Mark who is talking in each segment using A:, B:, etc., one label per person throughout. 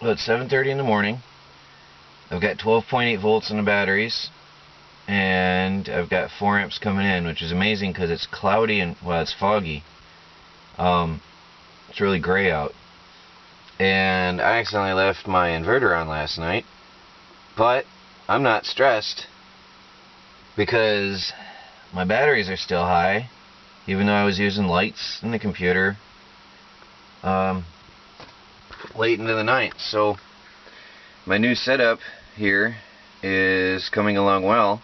A: Well, it's 7:30 in the morning. I've got 12.8 volts in the batteries, and I've got 4 amps coming in, which is amazing because it's cloudy and, well, it's foggy. It's really gray out. And I accidentally left my inverter on last night, but I'm not stressed because my batteries are still high, even though I was using lights in the computer late into the night. So my new setup here is coming along well,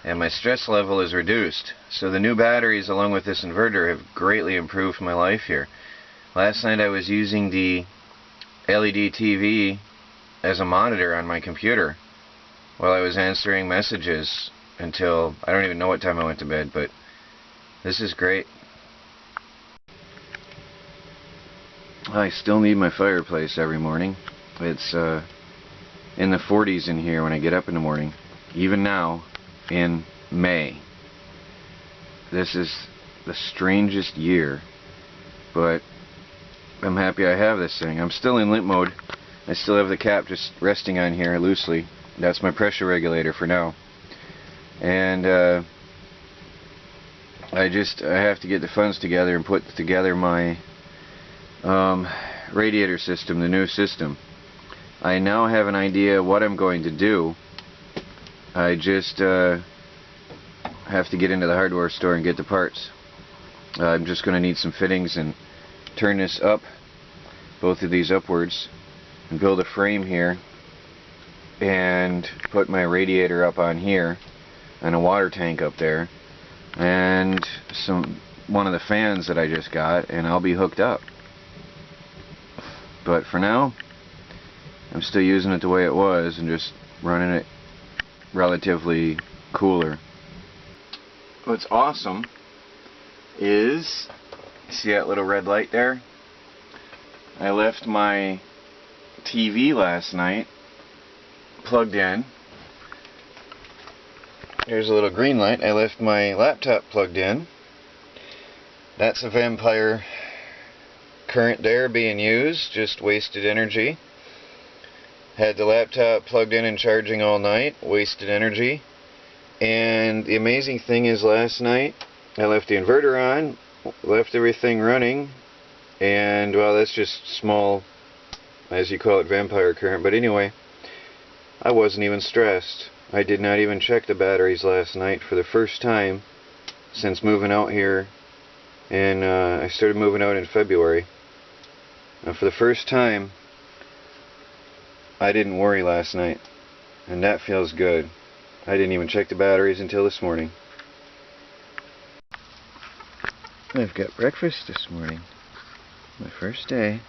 A: and my stress level is reduced. So the new batteries along with this inverter have greatly improved my life here. Last night I was using the LED TV as a monitor on my computer while I was answering messages until I don't even know what time I went to bed, but this is great. I still need my fireplace every morning. It's in the 40s in here when I get up in the morning, even now in May. This is the strangest year, but I'm happy I have this thing. I'm still in limp mode. I still have the cap just resting on here loosely. That's my pressure regulator for now. And I have to get the funds together and put together my radiator system, the new system. I now have an idea what I'm going to do. I just have to get into the hardware store and get the parts. I'm just going to need some fittings and turn this up, both of these upwards, and build a frame here and put my radiator up on here and a water tank up there and one of the fans that I just got, and I'll be hooked up. But for now, I'm still using it the way it was and just running it relatively cooler. What's awesome is, see that little red light there? I left my TV last night plugged in. There's a little green light. I left my laptop plugged in. That's a vampire current there being used, just wasted energy. Had the laptop plugged in and charging all night, wasted energy. And the amazing thing is, last night I left the inverter on, left everything running, and well, that's just small, as you call it, vampire current. But anyway, I wasn't even stressed. I did not even check the batteries last night for the first time since moving out here. And I started moving out in February. And for the first time, I didn't worry last night, and that feels good. I didn't even check the batteries until this morning. I've got breakfast this morning. My first day.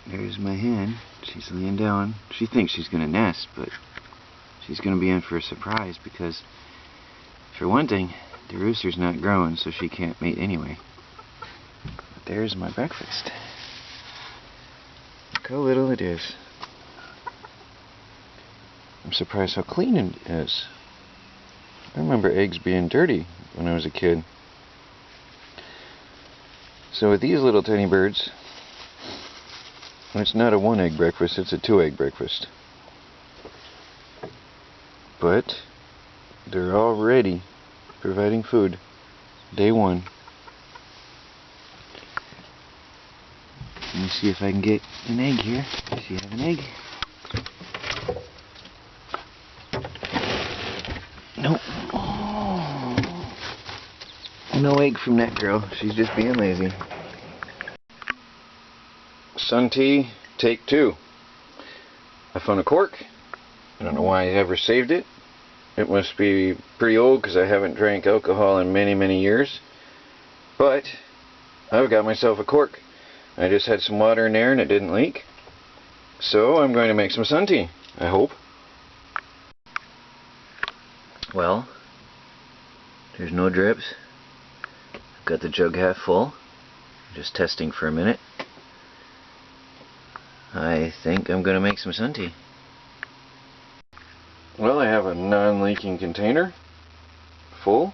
A: There's my hen. She's laying down. She thinks she's going to nest, but she's going to be in for a surprise because, for one thing, the rooster's not growing, so she can't mate anyway. But there's my breakfast. Look how little it is. I'm surprised how clean it is. I remember eggs being dirty when I was a kid. So with these little tiny birds, it's not a 1-egg breakfast, it's a 2-egg breakfast. But they're already providing food. Day 1. Let me see if I can get an egg here. Does she have an egg? Nope. Oh. No egg from that girl. She's just being lazy. Sun tea, take 2. I found a cork. I don't know why I ever saved it. It must be pretty old because I haven't drank alcohol in many, many years. But I've got myself a cork. I just had some water in there and it didn't leak. So I'm going to make some sun tea, I hope. Well, there's no drips. I've got the jug half full. Just testing for a minute. I think I'm going to make some sun tea. Well, I have a non-leaking container full.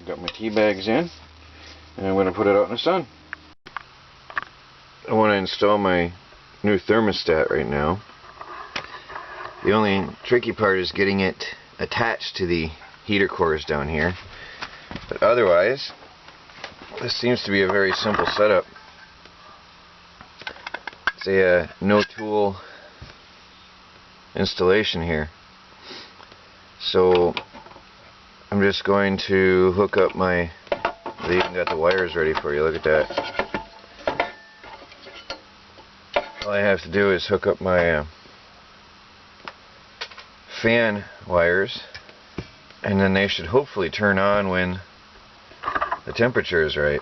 A: I've got my tea bags in, and I'm going to put it out in the sun. I want to install my new thermostat right now. The only tricky part is getting it attached to the heater cores down here. But otherwise, this seems to be a very simple setup. It's a no-tool installation here. So I'm just going to hook up my, they even got the wires ready for you, look at that. All I have to do is hook up my fan wires, and then they should hopefully turn on when the temperature is right.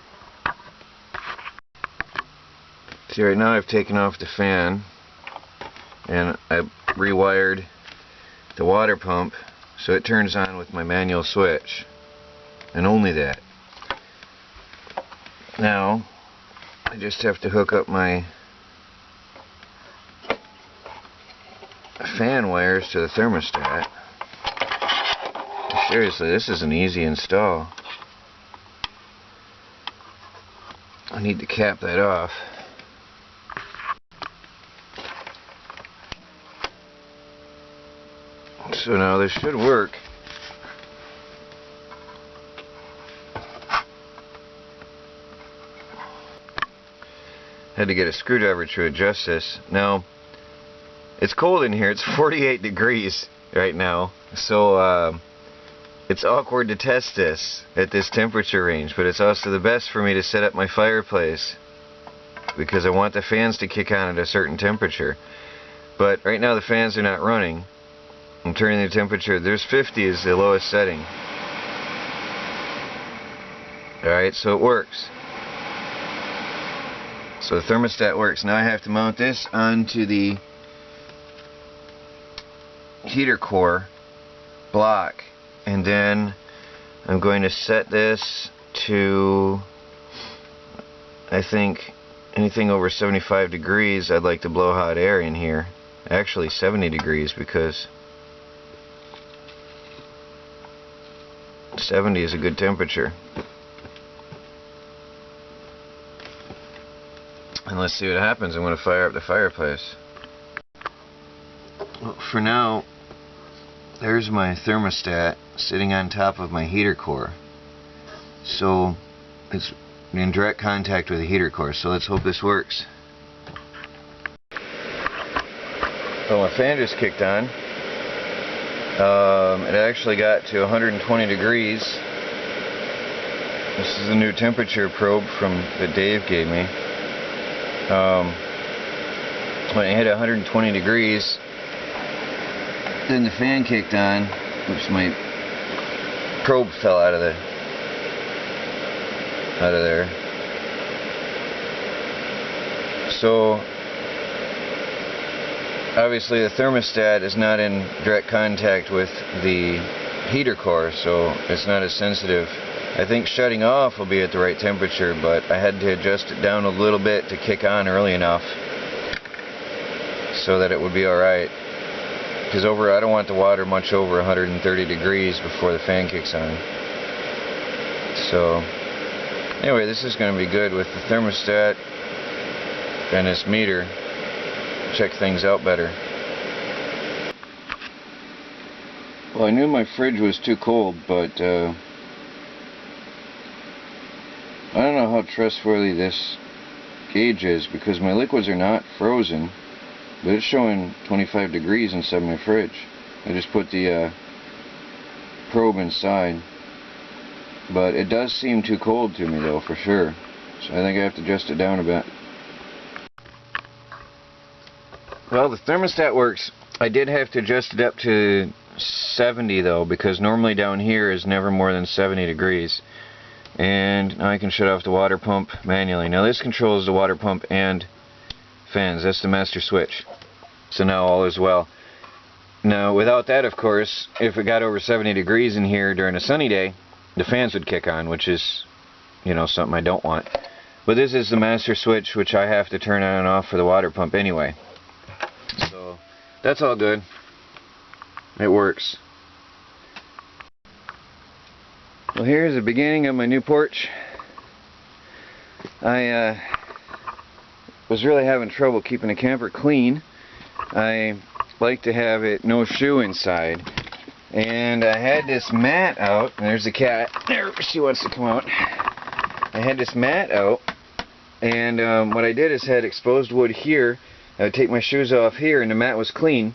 A: See, right now I've taken off the fan and I rewired the water pump so it turns on with my manual switch, and only that. Now I just have to hook up my fan wires to the thermostat. Seriously, this is an easy install. I need to cap that off. So now this should work. Had to get a screwdriver to adjust this. Now, it's cold in here. It's 48 degrees right now. So it's awkward to test this at this temperature range, but it's also the best for me to set up my fireplace because I want the fans to kick on at a certain temperature. But right now the fans are not running. I'm turning the temperature. There's 50 is the lowest setting. Alright, so it works. So the thermostat works. Now I have to mount this onto the heater core block, and then I'm going to set this to, I think, anything over 75 degrees. I'd like to blow hot air in here. Actually 70 degrees, because 70 is a good temperature. And let's see what happens. I'm going to fire up the fireplace. Well, for now, there's my thermostat sitting on top of my heater core. So it's in direct contact with the heater core. So let's hope this works. So my fan just kicked on. It actually got to 120 degrees. This is a new temperature probe that Dave gave me. When it hit 120 degrees, then the fan kicked on. Oops, my probe fell out of there. So obviously the thermostat is not in direct contact with the heater core, so it's not as sensitive. I think shutting off will be at the right temperature, but I had to adjust it down a little bit to kick on early enough so that it would be alright. Because I don't want the water much over 130 degrees before the fan kicks on. So anyway, this is going to be good with the thermostat and this meter. Check things out better. Well, I knew my fridge was too cold, but I don't know how trustworthy this gauge is, because my liquids are not frozen, but it's showing 25 degrees inside my fridge. I just put the probe inside, but it does seem too cold to me though, for sure. So I think I have to adjust it down a bit. Well, the thermostat works. I did have to adjust it up to 70 though, because normally down here is never more than 70 degrees. And now I can shut off the water pump manually. Now this controls the water pump and fans. That's the master switch. So now all is well. Now without that, of course, if it got over 70 degrees in here during a sunny day, the fans would kick on, which is, you know, something I don't want. But this is the master switch, which I have to turn on and off for the water pump anyway. So that's all good. It works. Well, here's the beginning of my new porch. I was really having trouble keeping the camper clean. I like to have it no shoe inside. And I had this mat out, and there's the cat. There, she wants to come out. I had this mat out, and what I did is had exposed wood here. I would take my shoes off here, and the mat was clean,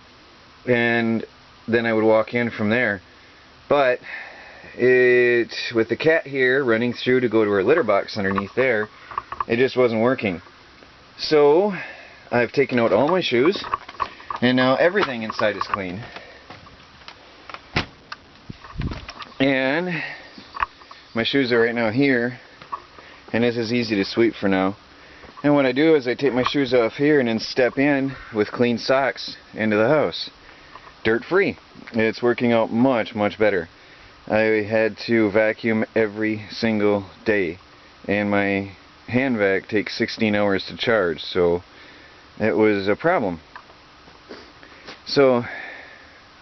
A: and then I would walk in from there. But with the cat here running through to go to her litter box underneath there, it just wasn't working. So I've taken out all my shoes, and now everything inside is clean. And my shoes are right now here, and this is easy to sweep for now. And what I do is I take my shoes off here and then step in with clean socks into the house. Dirt free. It's working out much, much better. I had to vacuum every single day, and my hand vac takes 16 hours to charge, so it was a problem. So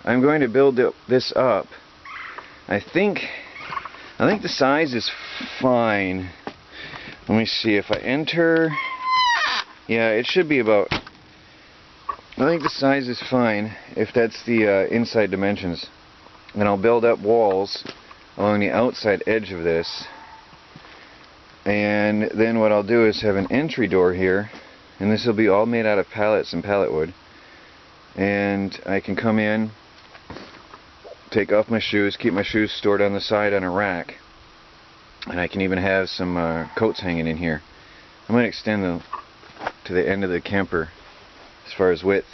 A: I'm going to build this up. I think the size is fine. Let me see if I enter. Yeah, it should be about. I think the size is fine if that's the inside dimensions. Then I'll build up walls along the outside edge of this. And then what I'll do is have an entry door here, and this will be all made out of pallets and pallet wood. And I can come in, take off my shoes, keep my shoes stored on the side on a rack, and I can even have some coats hanging in here. I'm going to extend to the end of the camper as far as width.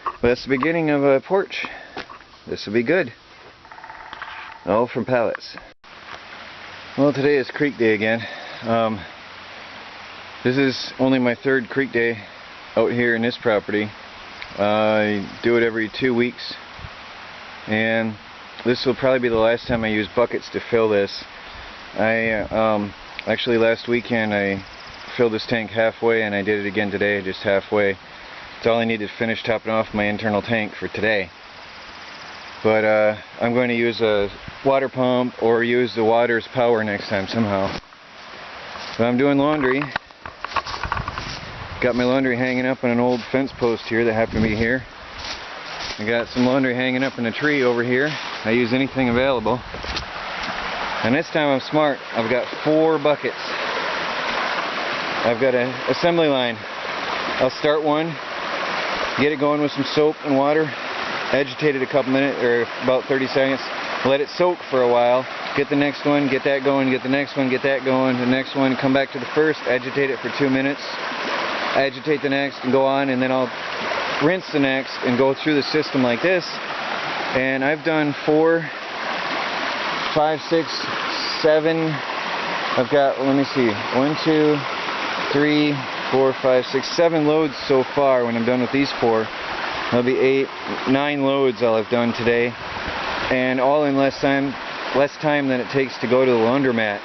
A: But that's the beginning of a porch. This will be good. All from pallets. Well, today is creek day again. This is only my third creek day out here in this property. I do it every 2 weeks, and this will probably be the last time I use buckets to fill this. Actually last weekend I filled this tank halfway, and I did it again today, just halfway. It's all I need to finish topping off my internal tank for today. But I'm going to use a water pump or use the water's power next time somehow. But I'm doing laundry. Got my laundry hanging up on an old fence post here that happened to be here. I got some laundry hanging up in a tree over here. I use anything available. And this time I'm smart. I've got 4 buckets. I've got an assembly line. I'll start one, get it going with some soap and water, agitate it a couple minutes, or about 30 seconds, let it soak for a while, get the next one, get that going, get the next one, get that going, the next one, come back to the first, agitate it for 2 minutes, agitate the next, and go on, and then I'll rinse the next and go through the system like this. And I've done 4, 5, 6, 7. I've got, let me see, 1, 2, 3, 4, 5, 6, 7 loads so far. When I'm done with these 4, that'll be 8, 9 loads I'll have done today, and all in less time than it takes to go to the laundromat.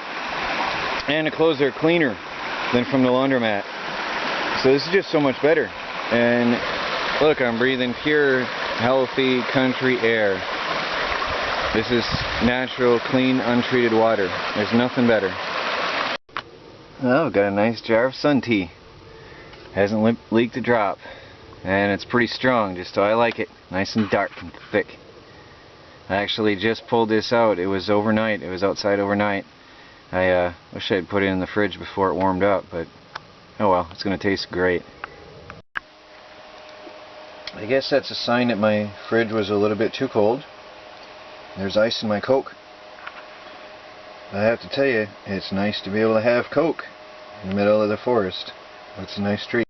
A: And the clothes are cleaner than from the laundromat. So this is just so much better. And look, I'm breathing pure, healthy country air. This is natural, clean, untreated water. There's nothing better. Oh, got a nice jar of sun tea. Hasn't leaked a drop. And it's pretty strong, just how I like it. Nice and dark and thick. I actually just pulled this out. It was overnight. It was outside overnight. I wish I'd put it in the fridge before it warmed up, but oh well, it's going to taste great. I guess that's a sign that my fridge was a little bit too cold. There's ice in my Coke. I have to tell you, it's nice to be able to have Coke in the middle of the forest. It's a nice treat.